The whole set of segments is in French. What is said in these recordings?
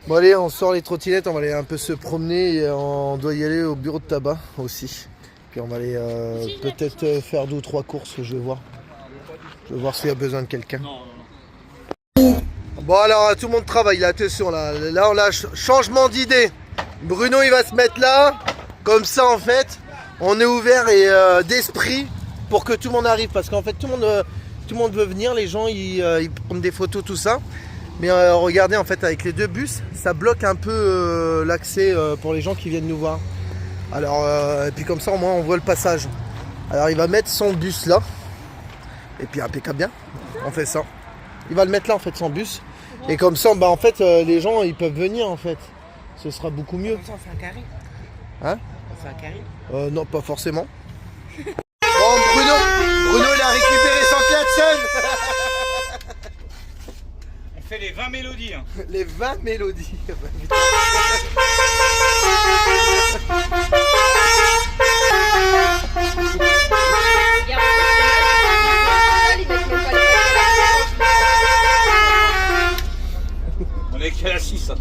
Bon allez, on sort les trottinettes, on va aller un peu se promener et on doit y aller au bureau de tabac aussi. Puis on va aller peut-être faire 2 ou 3 courses, je vais voir. Je vais voir s'il y a besoin de quelqu'un. Bon alors tout le monde travaille là, attention là. Là on a changement d'idée. Bruno il va se mettre là, comme ça en fait, on est ouvert et d'esprit pour que tout le monde arrive. Parce qu'en fait tout le monde veut venir, les gens ils prennent des photos, tout ça. Mais regardez en fait avec les 2 bus, ça bloque un peu l'accès pour les gens qui viennent nous voir. Alors et puis comme ça au moins on voit le passage. Alors il va mettre son bus là. Et puis impeccable bien, on fait ça. Il va le mettre là en fait son bus. Et comme ça bah en fait les gens ils peuvent venir en fait. Ce sera beaucoup mieux. Comme ça on fait un carré. Hein? On fait un carré. Non pas forcément. Bon Bruno il a récupéré son klaxon. On fait les 20 mélodies. Hein. Les 20 mélodies. On est qu'à la 6.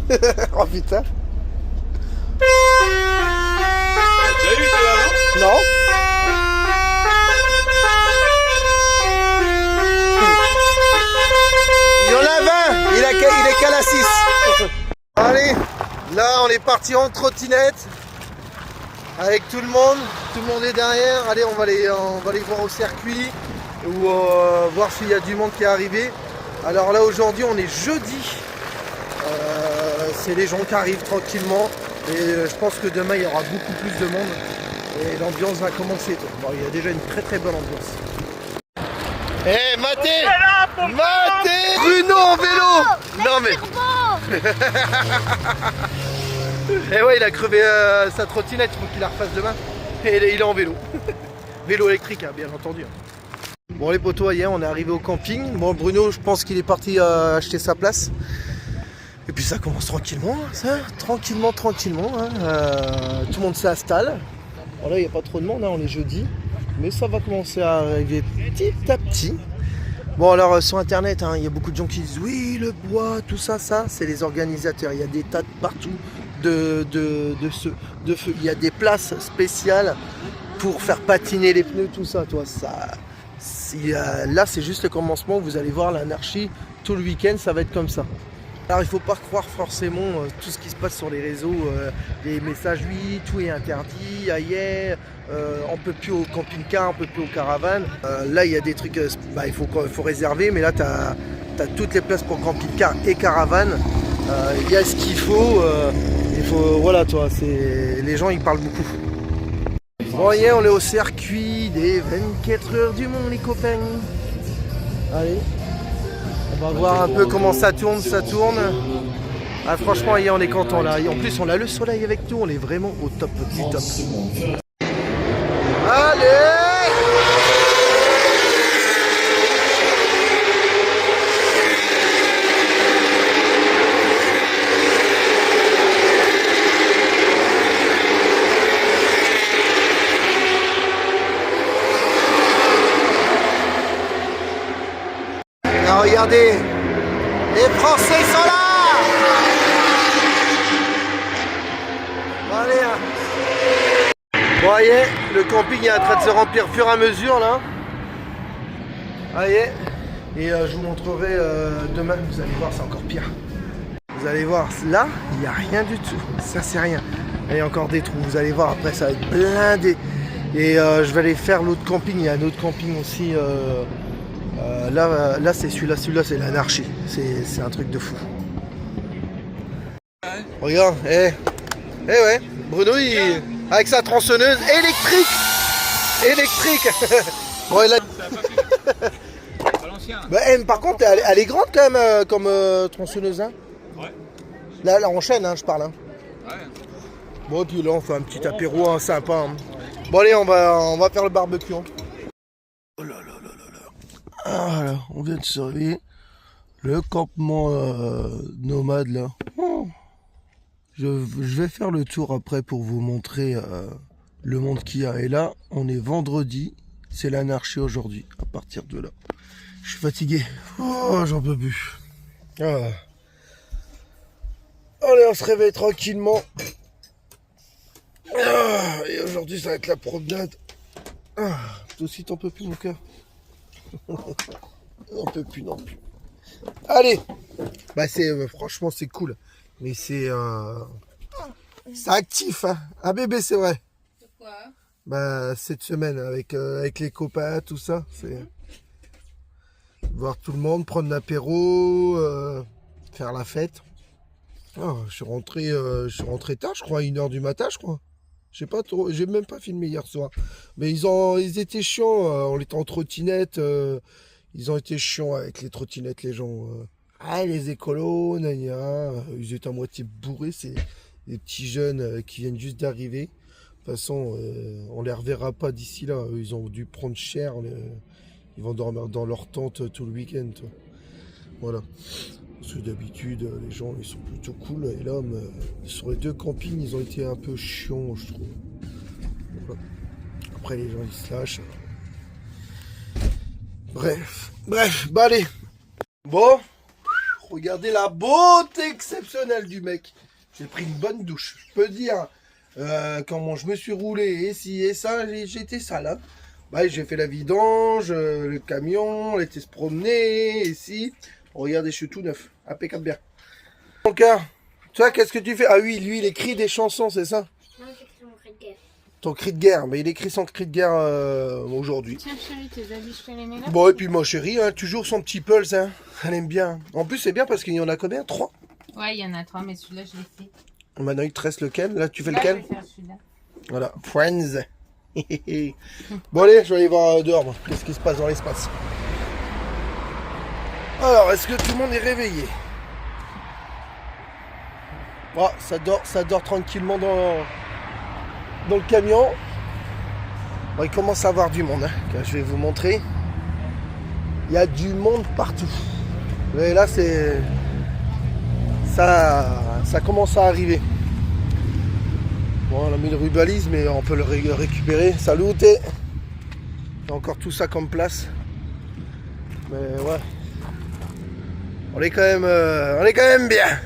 Oh putain. T'as déjà eu celle-là, non? Non. Il y en a 20. Il est qu'à la 6. Allez, là on est parti en trottinette. Avec tout le monde est derrière. Allez, on va aller voir au circuit ou voir s'il y a du monde qui est arrivé. Alors là aujourd'hui on est jeudi. C'est les gens qui arrivent tranquillement. Et je pense que demain il y aura beaucoup plus de monde. Et l'ambiance va commencer. Bon, il y a déjà une très très bonne ambiance. Eh Mathé, Bruno en vélo. Non mais. Et ouais, il a crevé sa trottinette, il faut qu'il la refasse demain. Et il est en vélo. Vélo électrique, hein, bien entendu. Bon les potos, hier on est arrivé au camping. Bon Bruno, je pense qu'il est parti acheter sa place. Et puis ça commence tranquillement, ça, tranquillement. Hein. Tout le monde s'installe. Bon là il n'y a pas trop de monde, hein, on est jeudi. Mais ça va commencer à arriver petit à petit. Bon alors sur internet, hein, il y a beaucoup de gens qui disent oui le bois, tout ça, c'est les organisateurs. Il y a des tas de partout de feu. Il y a des places spéciales pour faire patiner les pneus, tout ça. Toi, là c'est juste le commencement, vous allez voir l'anarchie tout le week-end, ça va être comme ça. Alors il ne faut pas croire forcément tout ce qui se passe sur les réseaux, les messages oui, tout est interdit, aïe, on ne peut plus au camping-car, on ne peut plus aux caravanes. Là il y a des trucs, il faut réserver, mais là tu as toutes les places pour camping-car et caravane. Il y a ce qu'il faut, voilà toi, les gens ils parlent beaucoup. Bon hier on est au circuit des 24 heures du Mont les copains. Allez. On va voir un peu comment ça tourne. Ah, franchement, hier, on est content là. Et en plus, on a le soleil avec nous. On est vraiment au top du top. Allez! Alors, regardez, les Français sont là. Allez, hein. Bon, voyez, le camping est en train de se remplir au fur et à mesure là. Voyez. Et je vous montrerai demain, vous allez voir, c'est encore pire. Vous allez voir, là, il n'y a rien du tout. Ça, c'est rien. Il y a encore des trous, vous allez voir, après ça va être blindé. Et je vais aller faire l'autre camping, il y a un autre camping aussi. Là c'est celui-là c'est l'anarchie, c'est un truc de fou. Regarde, ouais, Bruno avec sa tronçonneuse électrique. Bon, là... bah, par contre elle est grande quand même comme tronçonneuse, hein. Ouais. Là on enchaîne, hein, je parle, hein. Ouais. Bon, puis là on fait un petit apéro, hein, sympa, hein. Bon allez, on va faire le barbecue, hein. Oh là là. Voilà, on vient de se réveiller. Le campement nomade là. Je vais faire le tour après pour vous montrer le monde qu'il y a. Et là, on est vendredi. C'est l'anarchie aujourd'hui. À partir de là. Je suis fatigué. Oh, j'en peux plus. Ah. Allez. on se réveille tranquillement. Et aujourd'hui, ça va être la promenade. Toi aussi, t'en peux plus, mon cœur. On peut plus non plus. Allez. Bah, franchement, c'est cool. Mais c'est actif, hein. Ah, bébé, c'est vrai. Pourquoi? Bah, cette semaine, avec les copains, tout ça, c'est... Voir tout le monde, prendre l'apéro, faire la fête. Oh, je suis rentré tard, je crois, à 1h du matin, je crois. Je sais pas trop, j'ai même pas filmé hier soir. Mais ils étaient chiants, on était en trottinette. Ils ont été chiants avec les trottinettes, les gens. Les écolos, ils étaient à moitié bourrés, c'est des petits jeunes qui viennent juste d'arriver. De toute façon, on les reverra pas d'ici là. Ils ont dû prendre cher. Ils vont dormir dans leur tente tout le week-end. Voilà. Parce que d'habitude, les gens, ils sont plutôt cool. Et là, sur les 2 campings, ils ont été un peu chiants, je trouve. Voilà. Après, les gens, ils se lâchent. Bref, bah allez. Bon, regardez la beauté exceptionnelle du mec. J'ai pris une bonne douche. Je peux dire, comment je me suis roulé et ci et ça, j'étais sale. Hein. Bah, j'ai fait la vidange, le camion, on était se promener, ici. Regardez, je suis tout neuf, impeccable bien. Donc, toi, qu'est-ce que tu fais? Ah oui, lui, il écrit des chansons, c'est ça? Non, j'écris mon cri de guerre. Ton cri de guerre, mais il écrit son cri de guerre aujourd'hui. Tiens chérie, tes habits, je te les mets là. Bon, et puis ma chérie, hein, toujours son petit pulse, hein. Elle aime bien. En plus, c'est bien parce qu'il y en a combien? 3? Ouais, il y en a 3, mais celui-là, je l'ai fait. Maintenant, il te reste lequel? Là, tu fais Là, lequel? je vais faire celui-là. Voilà, Friends. Bon, allez, je vais aller voir dehors, moi. Qu'est-ce qui se passe dans l'espace? Alors, est-ce que tout le monde est réveillé? Bon, ça dort tranquillement dans le camion. Bon, il commence à avoir du monde, hein. Je vais vous montrer. Il y a du monde partout. Et là, ça commence à arriver. Bon, on a mis le rubalise, mais on peut le récupérer. Salut, il y a encore tout ça comme place. Mais ouais. On est quand même bien.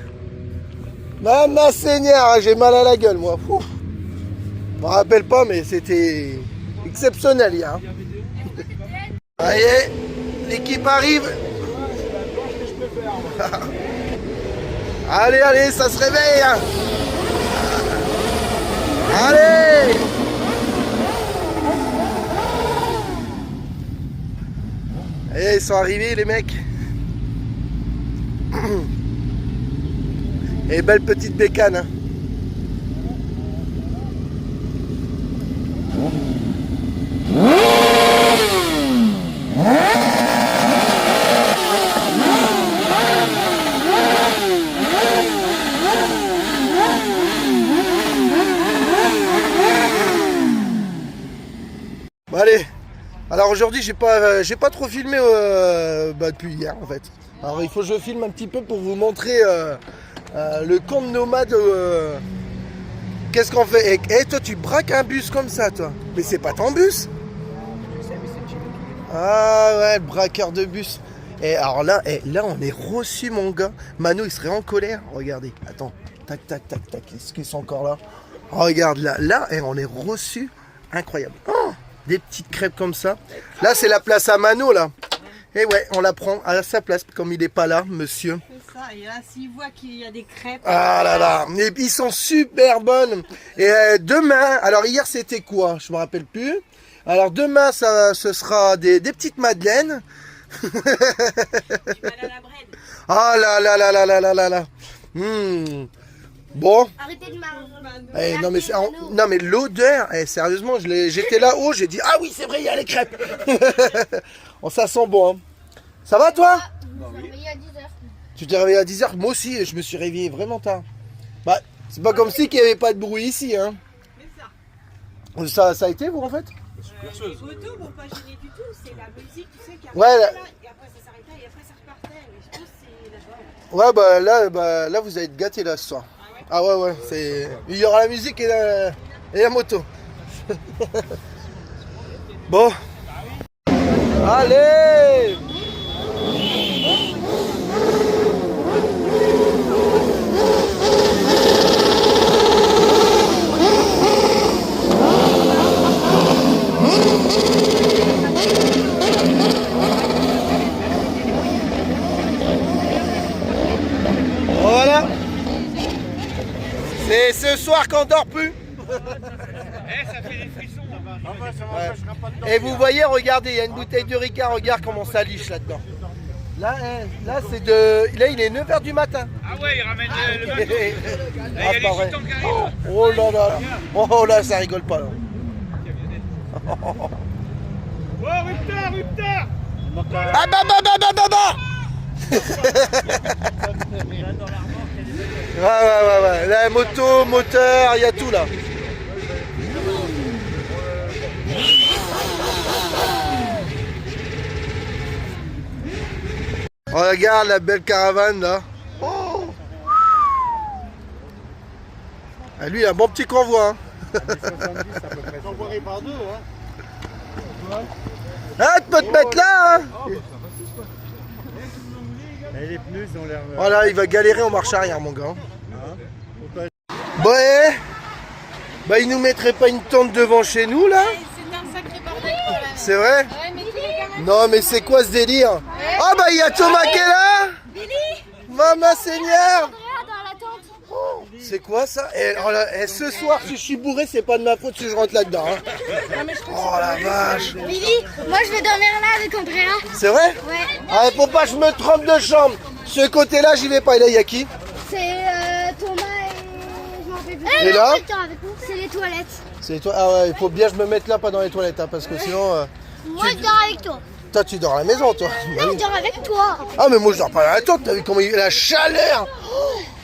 Maman Seigneur, j'ai mal à la gueule, moi. Ouf. Je me rappelle pas, mais c'était exceptionnel hier. Ça y est, l'équipe arrive. Allez, ça se réveille. Hein. Allez. Et ils sont arrivés, les mecs. Et belle petite bécane. Hein. Bon, allez. Alors aujourd'hui j'ai pas trop filmé depuis hier en fait. Alors il faut que je filme un petit peu pour vous montrer le camp de nomades. Qu'est-ce qu'on fait? Et toi tu braques un bus comme ça toi? Mais c'est pas ton bus? Ah ouais, le braqueur de bus. Et alors là on est reçu mon gars. Manu il serait en colère. Regardez, attends. Tac. Est-ce qu'ils sont encore là? Oh, regarde là et on est reçu. Incroyable. Oh, des petites crêpes comme ça. Là c'est la place à Manu là. Et ouais, on la prend à sa place comme il n'est pas là, monsieur. C'est ça, et là, s'il voit qu'il y a des crêpes... Ah là là, et ils sont super bonnes. Et demain, alors hier c'était quoi? Je me rappelle plus. Alors demain, ce sera des petites madeleines. Ah là là là là là là là là. Bon. Arrêtez de Non mais l'odeur, sérieusement, j'étais là-haut, j'ai dit ah oui c'est vrai il y a les crêpes. Oh, ça sent bon. Hein. Ça va toi? Je me suis réveillée à 10h. Tu t'es réveillé à 10h? Moi aussi, je me suis réveillé vraiment tard. Bah, c'est pas comme si qu'il n'y avait pas de bruit ici. Hein. C'est ça. Ça a été vous en fait? Les photos vont pas gêner du tout, c'est la musique, tu sais, qui Ouais, là, là. et après ça s'arrêtait, et après ça repartait. Mais je pense que c'est la joie. Ouais, là vous allez être gâtés là ce soir. Ah ouais, il y aura la musique et la moto. Bon. Allez! C'est ce soir qu'on dort plus. Eh, ça fait des frissons. Et vous voyez, regardez, il y a une bouteille de Ricard, regarde comment ça liche là-dedans. Là, c'est de. Là, il est 9h du matin. Ah ouais, il ramène le bateau. Là, il y a les pas vrai. gitans qui arrivent. Oh là là. Oh là, ça rigole pas là. Oh, Rupteur. Ah bah bah bah bah bah bah. Ouais. La moto, moteur, il y a tout là. Oh, regarde la belle caravane là. Oh. Ah, lui, il a un bon petit convoi. Hein. Ah, tu peux te mettre là. Hein. Et les pneus, ils ont l'air. Voilà, il va galérer en marche arrière, mon gars. Ouais. Bah, il nous mettrait pas une tente devant chez nous là? C'est un sacré bordel quand même. C'est vrai? Ouais, mais il est quand même. Non, mais c'est quoi ce délire? Ah, bah, il y a Thomas qui est là. Maman Seigneur. Dans la tente. C'est quoi ça? Ce soir, si je suis bourré, c'est pas de ma faute si je rentre là-dedans. Hein. Oh la vache! Billy, moi je vais dormir là avec Andrea. C'est vrai? Ouais. Ah, faut pas que je me trompe de chambre. Ce côté-là, j'y vais pas. Et là, il y a qui? C'est Thomas et je m'en rappelle plus. Et là? C'est les toilettes. C'est toi. Ah ouais, il faut bien que je me mette là, pas dans les toilettes, hein, parce que sinon. Moi je dors avec toi. Toi, tu dors à la maison, toi. Non, je dors avec toi. Ah, mais moi, je dors pas à la tente. T'as vu comment il y a la chaleur?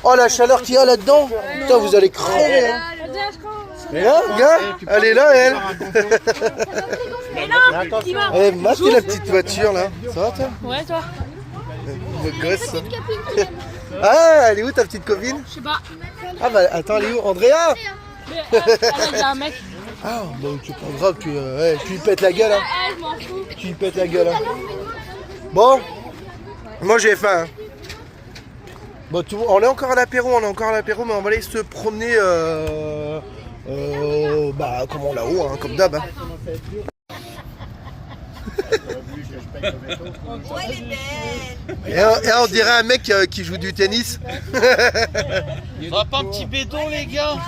Oh, la chaleur qu'il y a là-dedans. Putain, vous allez crever. Hein. Et là, gars, elle est là, elle. Eh, Matt, t'es la petite voiture, là. Ça va, toi? Ouais, toi. Le gosse. Ça. Ah, elle est où, ta petite copine? Je sais pas. Ah, bah, attends, elle est où? Andrea? Mais il y a un mec. Ah, bon, c'est pas grave, tu lui pètes la gueule, hein. Ah, je m'en fous. Tu lui pètes la gueule, hein. Bon, moi, j'ai faim, hein. Bon, on est encore à l'apéro, mais on va aller se promener, bah, comme on là-haut, hein, comme d'hab. Hein. Et on dirait un mec qui joue du tennis. Il faudra pas un petit béton, les gars. Oh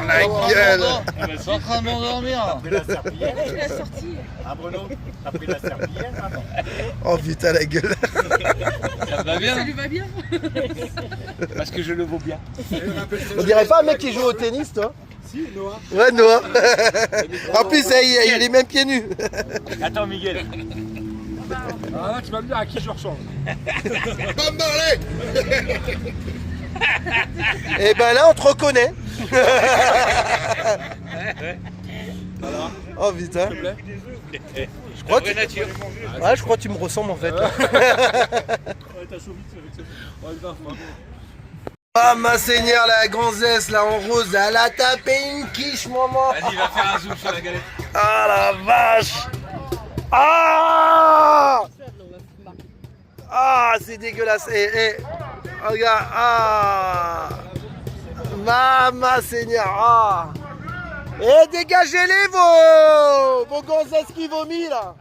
la gueule. Ils sont en train de m'endormir. Ah, Bruno, t'as pris la serpillière, maintenant. Oh putain, la gueule. Ça va bien. Ça lui va bien. Parce que je le vaux bien. On dirait pas un mec qui joue au tennis, toi? Si, Noah. Ouais, Noah. En plus, il est les mêmes pieds nus. Attends, Miguel. Ah, là, tu vas me dire à qui je ressemble. Pas me parler. Et ben là, on te reconnaît. Oh putain. Je crois que nature. ouais, je crois que tu me ressembles en fait. Ah ma seigneur, la gonzesse là en rose, elle a tapé une quiche, maman. Vas-y, va faire un zoom sur la galette. Ah la vache. Ah. Ah, c'est dégueulasse. Regarde. Ah. Maman seigneur. Ah. Et dégagez-les vos gonzesses qui vomit là.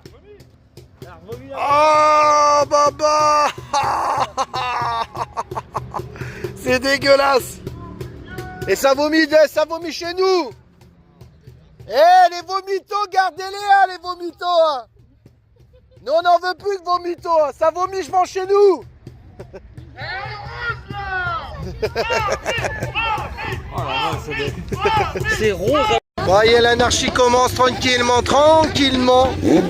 Oh baba. C'est dégueulasse. Et ça vomit chez nous. Eh les vomitos, gardez-les hein, les vomitos hein. Nous on n'en veut plus de vomitos hein. Ça vomit, je mange chez nous. C'est rose. Bon, et l'anarchie commence tranquillement. Allez.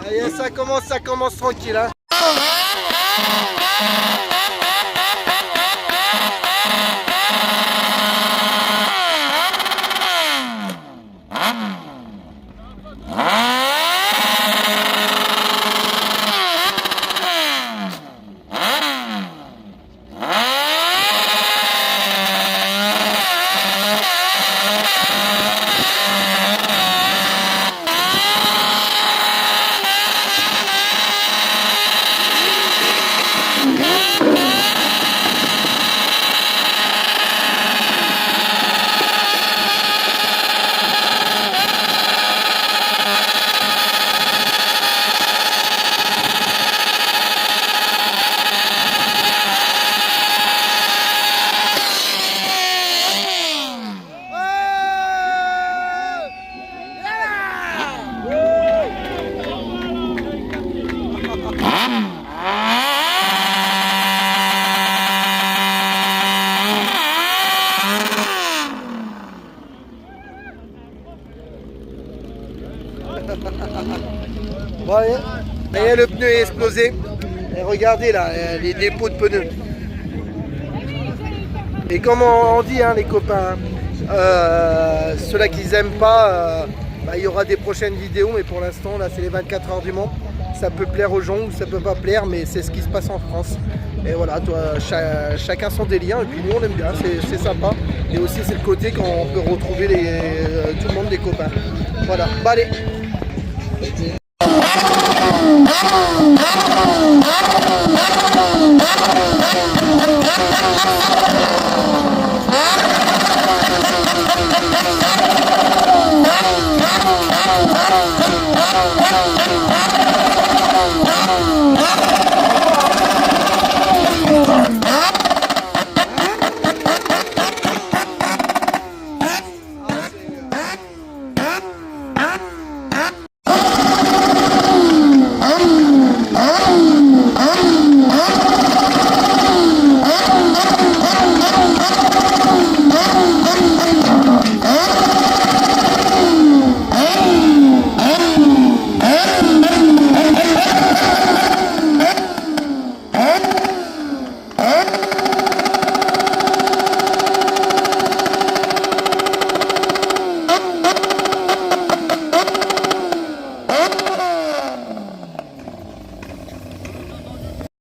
Allez, ça commence tranquille. Hein. Bon, et le pneu est explosé. Et regardez là, les pots de pneus. Et comme on dit, hein, les copains, ceux-là qui n'aiment pas, il y aura des prochaines vidéos, mais pour l'instant, là, c'est les 24 heures du Mans. Ça peut plaire aux gens ou ça peut pas plaire, mais c'est ce qui se passe en France. Et voilà, chacun son délire, et puis nous on aime bien, c'est sympa. Et aussi c'est le côté quand on peut retrouver tout le monde, des copains. Voilà, bah allez.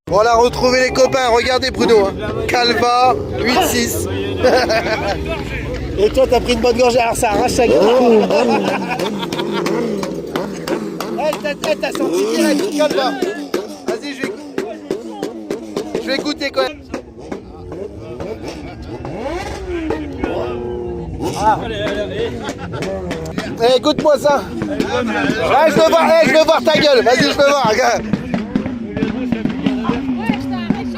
Voilà, retrouver les copains, regardez Bruno, hein. Calva, 8-6. Et toi t'as pris une bonne gorgée, alors ça arrache la gueule. T'as senti direct, Calva. Vas-y, je vais goûter quand même. Ah. Eh, goûte-moi ça. Ah, je veux voir ta gueule, vas-y, je veux voir.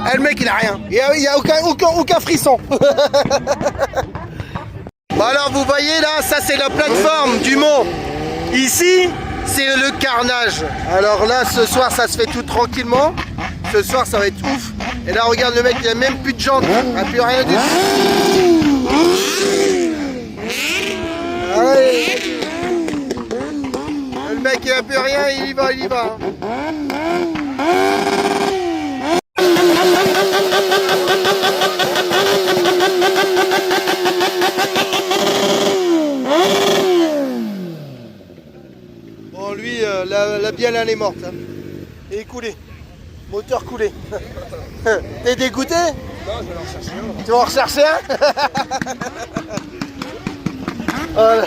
Eh, le mec il a rien, il n'y a aucun frisson. Bon alors vous voyez là, ça c'est la plateforme du Mont. Ici c'est le carnage. Alors là ce soir ça se fait tout tranquillement. Ce soir ça va être ouf. Et là regarde le mec, il n'y a même plus de jantes, il n'y a plus rien du tout. Allez. Le mec il n'a plus rien, il y va. Bon lui, la bielle elle est morte. Hein. Et coulée. Moteur coulé. T'es dégoûté? Non, je vais en chercher un. Tu vas en rechercher un? Voilà.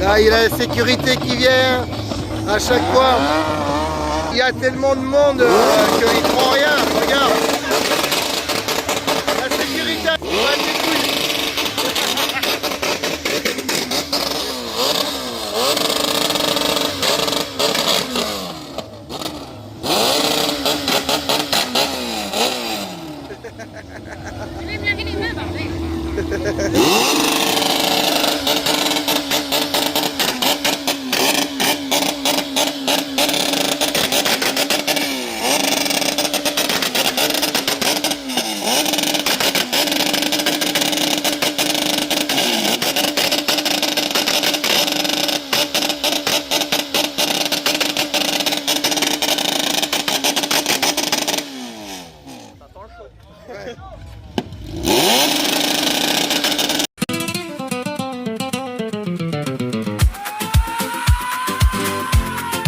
Ah, il y a la sécurité qui vient à chaque fois. Il y a tellement de monde qu'il ne prend rien. Regarde. La sécurité. Ouais, c'est cool.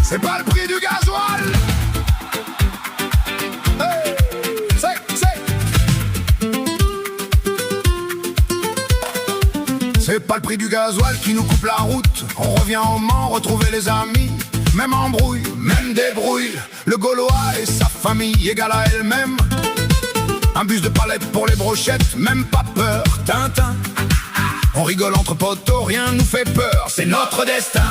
C'est pas le prix du gasoil. Hey, c'est pas le prix du gasoil qui nous coupe la route. On revient au Mans, retrouver les amis. Même embrouille, même débrouille. Le Gaulois et sa famille égale à elle-même. Un bus de palette pour les brochettes, même pas peur, Tintin. On rigole entre poteaux, rien nous fait peur, c'est notre destin.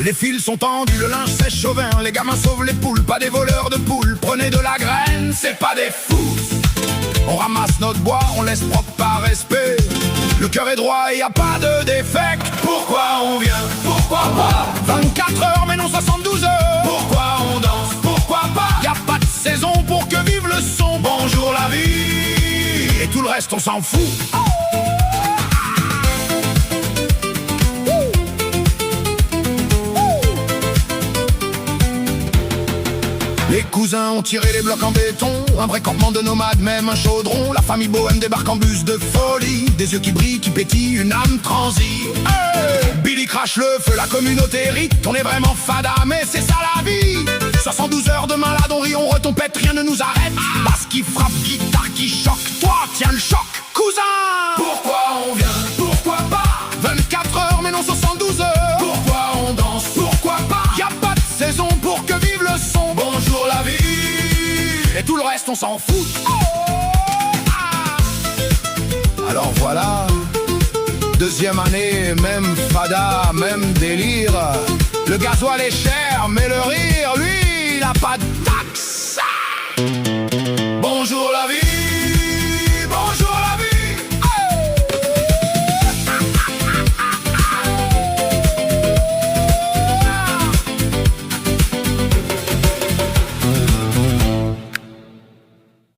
Les fils sont tendus, le linge sèche au vin. Les gamins sauvent les poules, pas des voleurs de poules. Prenez de la graine, c'est pas des fous. On ramasse notre bois, on laisse propre par respect. Le cœur est droit et y a pas de défect. Pourquoi on vient? Pourquoi pas? 24 heures mais non 72 heures. Pourquoi on danse? Pourquoi pas? Y a pas de saison pour que vive le son. Bonjour la vie. Et tout le reste on s'en fout. Les cousins ont tiré les blocs en béton. Un vrai campement de nomades, même un chaudron. La famille bohème débarque en bus de folie. Des yeux qui brillent, qui pétillent, une âme transie. Hey, Billy crache le feu, la communauté rit. On est vraiment fada, mais c'est ça la vie. 72 heures de malade, on rit, on retompette, rien ne nous arrête. Basse qui frappe, guitare qui choque. Toi, tiens le choc, cousin. Pourquoi on vient? Pourquoi pas? 24 heures, mais non 72 heures. Pourquoi on danse? Pourquoi pas? Y a pas de saison pour que vive le son. Bonjour la vie. Et tout le reste on s'en fout. Alors voilà, deuxième année, même fada, même délire. Le gasoil est cher, mais le rire, lui, il a pas de